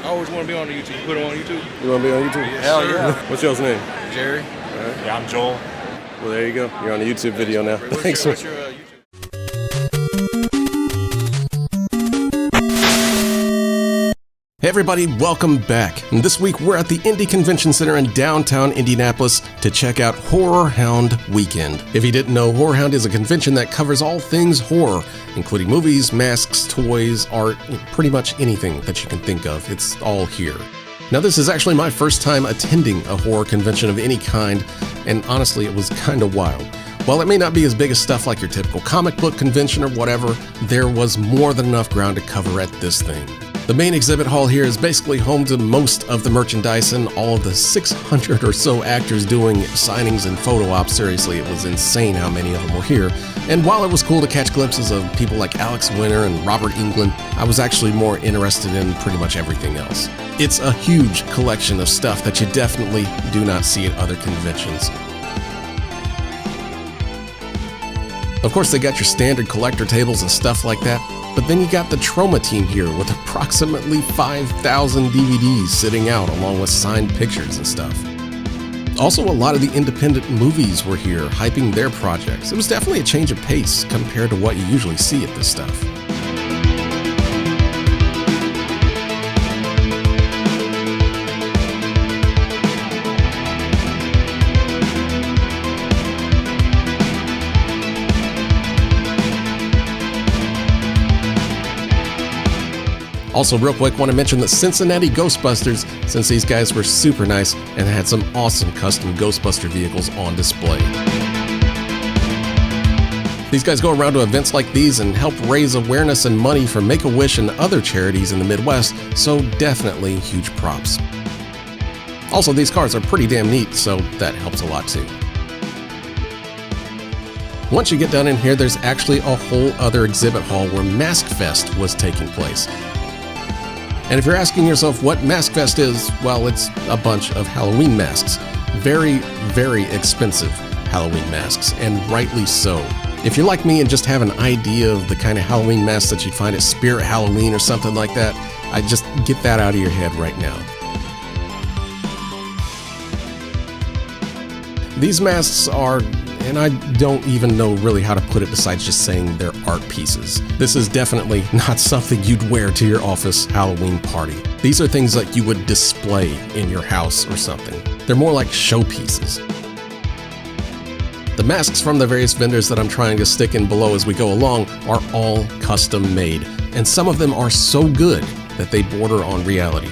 I always want to be on the YouTube. Put it on YouTube. You want to be on YouTube? Yes, Hell sir. yeah. What's y'all's name? Jerry. All right. Yeah, I'm Joel. Well, there you go. You're on a YouTube video now. What's Thanks. your YouTube? Hey everybody, welcome back. And this week we're at the Indie Convention Center in downtown Indianapolis to check out Horrorhound Weekend. If you didn't know, Horrorhound is a convention that covers all things horror, including movies, masks, toys, art, pretty much anything that you can think of. It's all here. Now this is actually my first time attending a horror convention of any kind, and honestly it was kind of wild. While it may not be as big as stuff like your typical comic book convention or whatever, there was more than enough ground to cover at this thing. The main exhibit hall here is basically home to most of the merchandise and all of the 600 or so actors doing signings and photo ops. Seriously, it was insane how many of them were here. And while it was cool to catch glimpses of people like Alex Winter and Robert Englund, I was actually more interested in pretty much everything else. It's a huge collection of stuff that you definitely do not see at other conventions. Of course, they got your standard collector tables and stuff like that, but then you got the Trauma team here with approximately 5,000 DVDs sitting out along with signed pictures and stuff. Also, a lot of the independent movies were here hyping their projects. It was definitely a change of pace compared to what you usually see at this stuff. Also, real quick, want to mention the Cincinnati Ghostbusters, since these guys were super nice and had some awesome custom Ghostbuster vehicles on display. These guys go around to events like these and help raise awareness and money for Make-A-Wish and other charities in the Midwest, so definitely huge props. Also, these cars are pretty damn neat, so that helps a lot too. Once you get done in here, there's actually a whole other exhibit hall where Mask Fest was taking place. And if you're asking yourself what Mask Fest is, well, it's a bunch of Halloween masks. Very, very expensive Halloween masks, and rightly so. If you're like me and just have an idea of the kind of Halloween masks that you'd find at Spirit Halloween or something like that, I'd just get that out of your head right now. These masks are, and I don't even know really how to put it besides just saying they're art pieces. This is definitely not something you'd wear to your office Halloween party. These are things that you would display in your house or something. They're more like showpieces. The masks from the various vendors that I'm trying to stick in below as we go along are all custom made, and some of them are so good that they border on reality.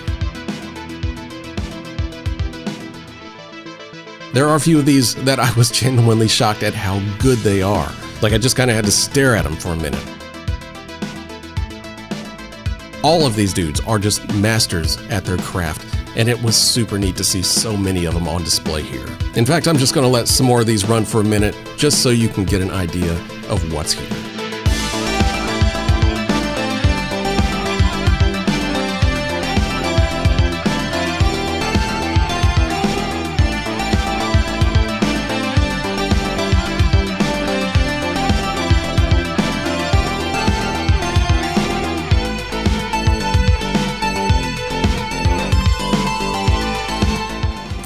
There are a few of these that I was genuinely shocked at how good they are. Like I just kind of had to stare at them for a minute. All of these dudes are just masters at their craft, and it was super neat to see so many of them on display here. In fact, I'm just going to let some more of these run for a minute just so you can get an idea of what's here.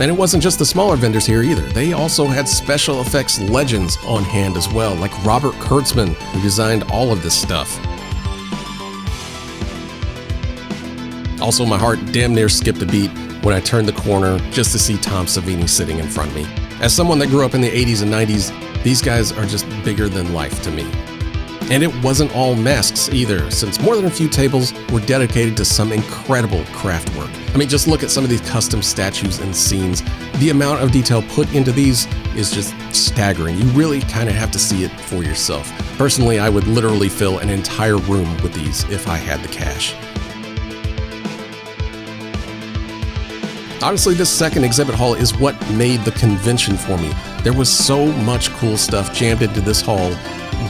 And it wasn't just the smaller vendors here either. They also had special effects legends on hand as well, like Robert Kurtzman, who designed all of this stuff. Also, my heart damn near skipped a beat when I turned the corner just to see Tom Savini sitting in front of me. As someone that grew up in the 80s and 90s, these guys are just bigger than life to me. And it wasn't all masks either, since more than a few tables were dedicated to some incredible craft work. I mean, just look at some of these custom statues and scenes. The amount of detail put into these is just staggering. You really kind of have to see it for yourself. Personally, I would literally fill an entire room with these if I had the cash. Honestly, this second exhibit hall is what made the convention for me. There was so much cool stuff jammed into this hall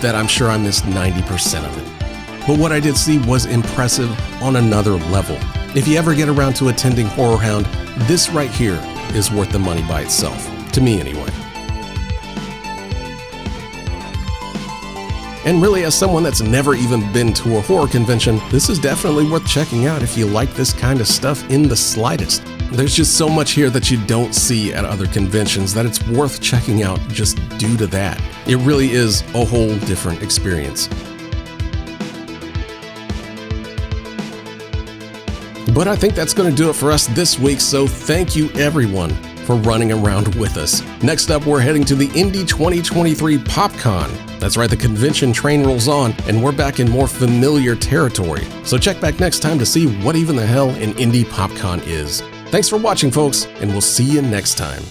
that I'm sure I missed 90% of it. But what I did see was impressive on another level. If you ever get around to attending Horrorhound, this right here is worth the money by itself, to me anyway. And really, as someone that's never even been to a horror convention, this is definitely worth checking out if you like this kind of stuff in the slightest. There's just so much here that you don't see at other conventions that it's worth checking out just due to that. It really is a whole different experience. But I think that's going to do it for us this week, so thank you everyone for running around with us. Next up, we're heading to the Indy 2023 PopCon. That's right, the convention train rolls on, and we're back in more familiar territory. So check back next time to see what even the hell an Indy PopCon is. Thanks for watching, folks, and we'll see you next time.